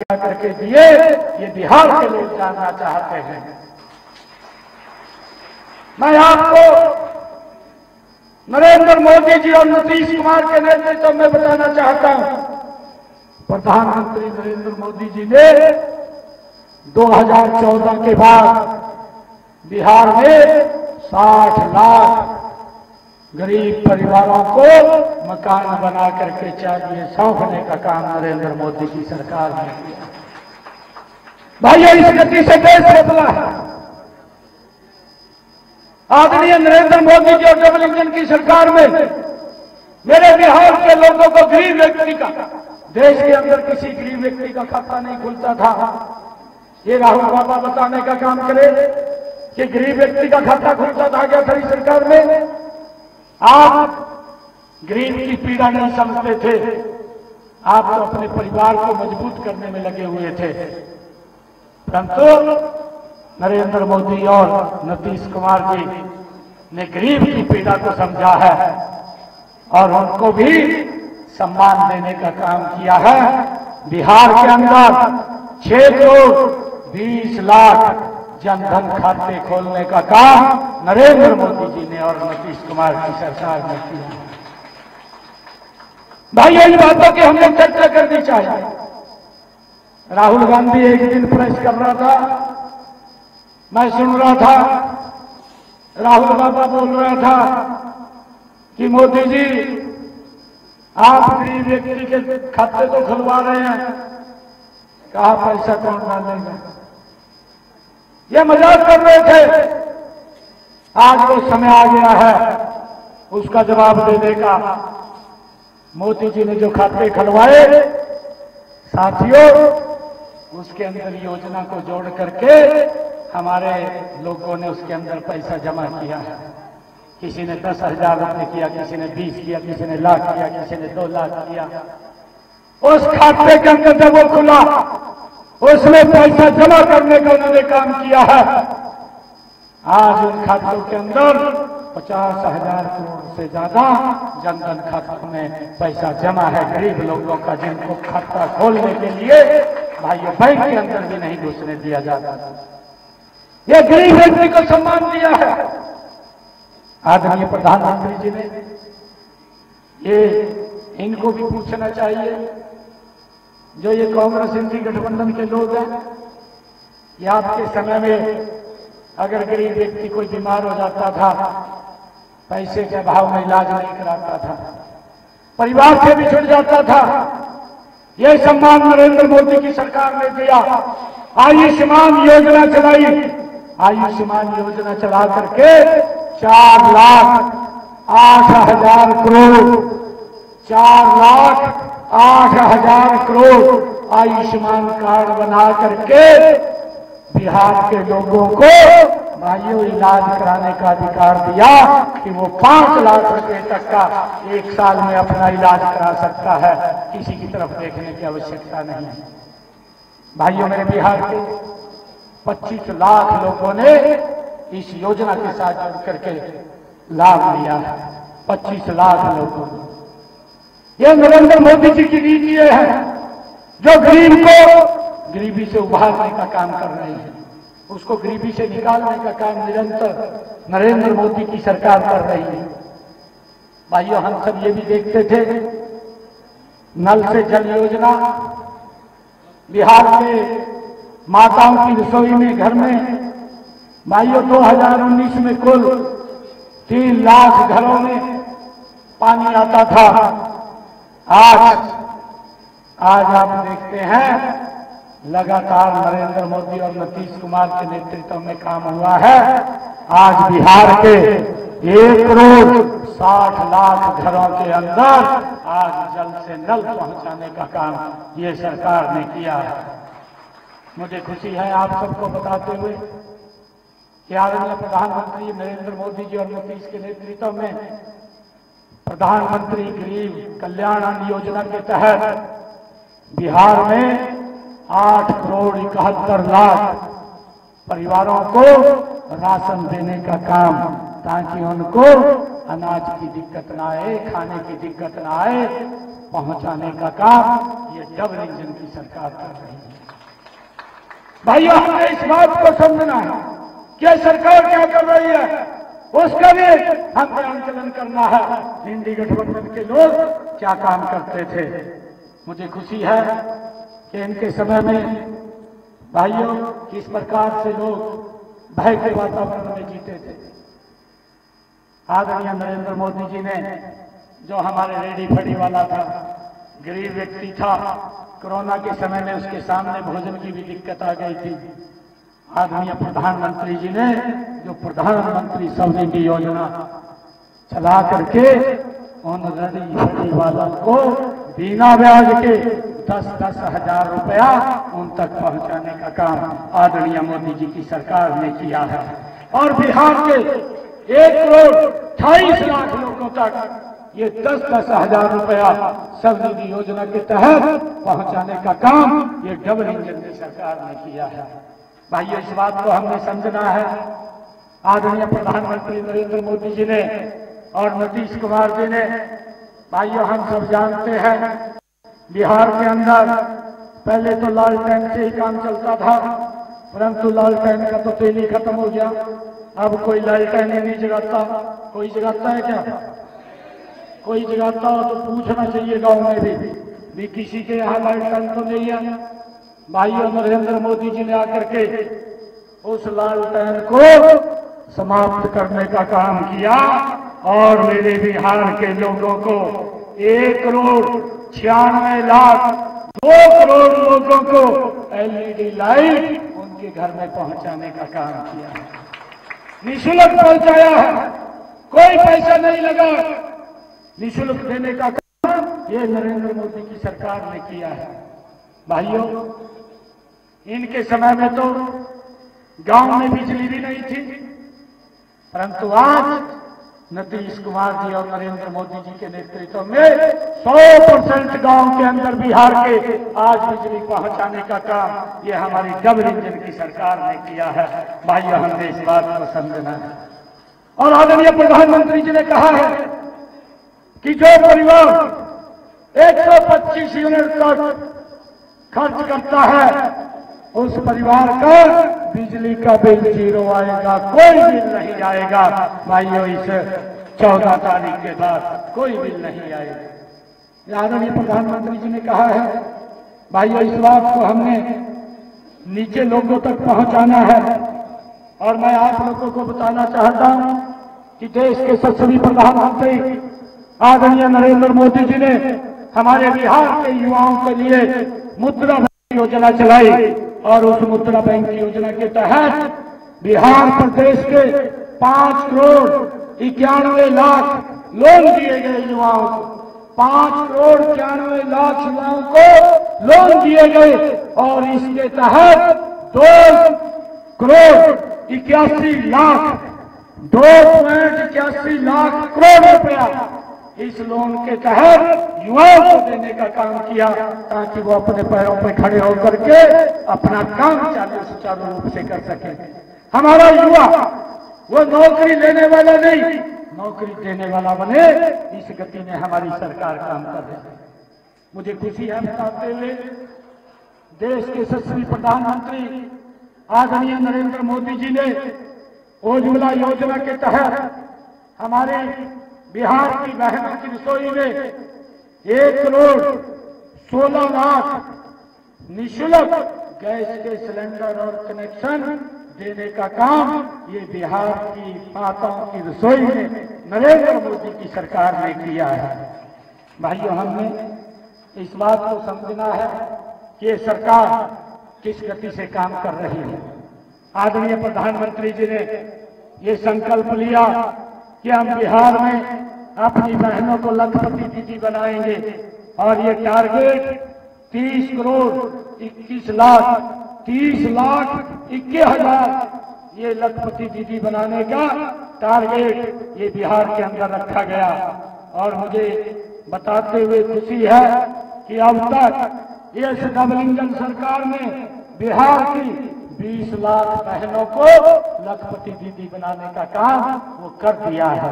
करके दिए, ये बिहार के लोग जानना चाहते हैं। मैं आपको नरेंद्र मोदी जी और नीतीश कुमार के नेतृत्व में बताना चाहता हूं, प्रधानमंत्री नरेंद्र मोदी जी ने 2014 के बाद बिहार में 60 लाख गरीब परिवारों को मकान बना करके चाहिए सौंपने का काम नरेंद्र मोदी की सरकार ने किया। भाइयों, इस गति से देश बदला है। आदरणीय नरेंद्र मोदी जी और डबल इंजन की सरकार में मेरे बिहार के लोगों को गरीब व्यक्ति का, देश के अंदर किसी गरीब व्यक्ति का खाता नहीं खुलता था। ये राहुल बाबा बताने का काम करे कि गरीब व्यक्ति का खाता खुलता था क्या खड़ी सरकार में? आप गरीब की पीड़ा नहीं समझते थे, आप तो अपने परिवार को मजबूत करने में लगे हुए थे। परंतु नरेंद्र मोदी और नीतीश कुमार जी ने गरीब की पीड़ा को समझा है और उनको भी सम्मान देने का काम किया है। बिहार के अंदर 6 करोड़ 20 लाख जनधन खाते खोलने का काम नरेंद्र मोदी जी ने और नीतीश कुमार की सरकार ने किया। भाई, इन बातों की हमने चर्चा करनी चाहिए। राहुल गांधी एक दिन प्रेस कर रहा था, मैं सुन रहा था, राहुल बाबा बोल रहा था कि मोदी जी आप गरीब व्यक्ति के खाते तो खुलवा रहे हैं, कहा पैसा कौन डालेगा? ये मजाक कर रहे थे। आज वो समय आ गया है उसका जवाब देने का। मोदी जी ने जो खाते खुलवाए, साथियों, उसके अंदर योजना को जोड़ करके हमारे लोगों ने उसके अंदर पैसा जमा किया है। किसी ने 10,000 रुपये किया, किसी ने 20 किया, किसी ने लाख किया, किसी ने 2 लाख किया। उस खाते के अंदर जब वो खुला, उसमें पैसा जमा करने का उन्होंने काम किया है। आज उन खातों के अंदर 50,000 करोड़ से ज्यादा जनधन खातों में पैसा जमा है गरीब लोगों का, जिनको खाता खोलने के लिए भाइयों बैंक के अंदर भी नहीं घुसने दिया जाता। ये गरीब व्यक्ति को सम्मान दिया है आदरणीय प्रधानमंत्री जी ने। ये इनको भी पूछना चाहिए, जो ये कांग्रेस इंडी गठबंधन के लोग हैं, ये आपके समय में अगर गरीब व्यक्ति कोई बीमार हो जाता था, पैसे के अभाव में इलाज नहीं कराता था, परिवार से भी छूट जाता था, ये सम्मान नरेंद्र मोदी की सरकार ने दिया। आयुष्मान योजना चलाई, आयुष्मान योजना चला करके 4,08,000 करोड़ 4,08,000 करोड़ आयुष्मान कार्ड बना करके बिहार के लोगों को भाइयों इलाज कराने का अधिकार दिया कि वो 5 लाख रुपए तक का एक साल में अपना इलाज करा सकता है, किसी की तरफ देखने की आवश्यकता नहीं है। भाइयों, मेरे बिहार के 25 लाख लोगों ने इस योजना के साथ जुड़ करके लाभ लिया है। 25 लाख लोगों ने। ये नरेंद्र मोदी जी की नीति है जो गरीब को गरीबी से उभारने का काम कर रहे हैं, उसको गरीबी से निकालने का काम निरंतर नरेंद्र मोदी की सरकार कर रही है। भाइयों, हम सब ये भी देखते थे, नल से जल योजना बिहार में माताओं की रसोई में घर में, भाइयों 2019 में कुल 3 लाख घरों में पानी आता था। आज आप देखते हैं लगातार नरेंद्र मोदी और नीतीश कुमार के नेतृत्व में काम हुआ है। आज बिहार के 1 करोड़ 60 लाख घरों के अंदर आज जल से नल पहुंचाने का काम ये सरकार ने किया है। मुझे खुशी है आप सबको बताते हुए कि आदरणीय प्रधानमंत्री नरेंद्र मोदी जी और नीतीश के नेतृत्व में प्रधानमंत्री गरीब कल्याण अन्न योजना के तहत बिहार में 8 करोड़ 71 लाख परिवारों को राशन देने का काम, ताकि उनको अनाज की दिक्कत ना आए, खाने की दिक्कत ना आए, पहुंचाने का काम ये डबल इंजन की सरकार कर रही है। भाइयों, हमें इस बात को समझना है कि सरकार क्या कर रही है, उसका भी हमें आंकलन करना है। इंडी गठबंधन के लोग क्या काम करते थे। मुझे खुशी है कि इनके समय में भाइयों किस प्रकार से लोग भय के वातावरण में जीते थे। आदरणीय नरेंद्र मोदी जी ने, जो हमारे रेडी फड़ी वाला था, गरीब व्यक्ति था, कोरोना के समय में उसके सामने भोजन की भी दिक्कत आ गई थी। आदरणीय प्रधानमंत्री जी ने जो प्रधानमंत्री स्वनिधि योजना चला करके उन रेडी फड़ी वालों को बिना ब्याज के 10-10 हजार रुपया उन तक पहुंचाने का काम आदरणीय मोदी जी की सरकार ने किया है। और बिहार के 1,28,00,000 लोगों तक ये 10-10 हजार रुपया स्वनिधि योजना के तहत पहुंचाने का काम ये डबल इंजन की सरकार ने किया है। भाइयों, इस बात को हमने समझना है। आदरणीय प्रधानमंत्री नरेंद्र मोदी जी ने और नीतीश कुमार जी ने, भाइयों हम सब जानते हैं, बिहार के अंदर पहले तो लालटेन से ही काम चलता था, परंतु लालटेन का तो तेल ही खत्म हो गया। अब कोई लालटेन ही नहीं जगाता। कोई जगाता है क्या? कोई जगाता हो तो पूछना चाहिए गांव में भी किसी के यहाँ लालटेन तो नहीं है। भाइयों, नरेंद्र मोदी जी ने आकर के उस लालटेन को समाप्त करने का काम किया और मेरे बिहार के लोगों को 1,96,00,000 2 करोड़ लोगों को एलईडी लाइट उनके घर में पहुंचाने का काम किया है। निःशुल्क पहुंचाया है, कोई पैसा नहीं लगा। निःशुल्क देने का काम ये नरेंद्र मोदी की सरकार ने किया है। भाइयों, इनके समय में तो गांव में बिजली भी नहीं थी, परंतु आज नीतीश कुमार जी और नरेंद्र मोदी जी के नेतृत्व में 100% गांव के अंदर बिहार के आज बिजली पहुंचाने का काम ये हमारी डबल इंजन की सरकार ने किया है। भाइयों, हमने इस बात को समझना है। और आदरणीय प्रधानमंत्री जी ने कहा है कि जो परिवार 125 यूनिट तक खर्च करता है उस परिवार का बिजली का बिल 0 आएगा, कोई बिल नहीं आएगा। भाइयों, इस 14 तारीख के बाद कोई बिल नहीं आएगा। आदरणीय प्रधानमंत्री जी ने कहा है। भाइयों, इस बात को हमने नीचे लोगों तक पहुंचाना है। और मैं आप लोगों को बताना चाहता हूं कि देश के यशस्वी प्रधानमंत्री आदरणीय नरेंद्र मोदी जी ने हमारे बिहार के युवाओं के लिए मुद्रा बैंक योजना चलाई और उस मुद्रा बैंक योजना के तहत बिहार प्रदेश के 5,91,00,000 लोन दिए गए युवाओं को। 5,91,00,000 युवाओं को लोन दिए गए और इसके तहत 2,81,00,000 करोड़ रुपया इस लोन के तहत युवाओं को देने का काम किया ताकि वो अपने पैरों पर खड़े होकर के अपना काम सुचारू रूप से कर सके। हमारा युवा वो नौकरी लेने वाला नहीं, नौकरी देने वाला बने, इस गति में हमारी सरकार काम कर रही है। मुझे खुशी है बताते हुए देश के यशस्वी प्रधानमंत्री आदरणीय नरेंद्र मोदी जी ने उज्ज्वला योजना के तहत हमारे बिहार की बहनों की रसोई में 1,16,00,000 निःशुल्क गैस के सिलेंडर और कनेक्शन देने का काम ये बिहार की माताओं की रसोई में नरेंद्र मोदी की सरकार ने किया है। भाइयों, हमने इस बात को समझना है कि ये सरकार किस गति से काम कर रही है। आदरणीय प्रधानमंत्री जी ने ये संकल्प लिया कि हम बिहार में अपनी बहनों को लखपति दीदी बनाएंगे और ये टारगेट 30,21,00,000 ये लखपति दीदी बनाने का टारगेट ये बिहार के अंदर रखा गया। और मुझे बताते हुए खुशी है कि अब तक इस डबल इंजन सरकार ने बिहार की 20 लाख बहनों को लखपति दीदी बनाने का काम वो कर दिया है।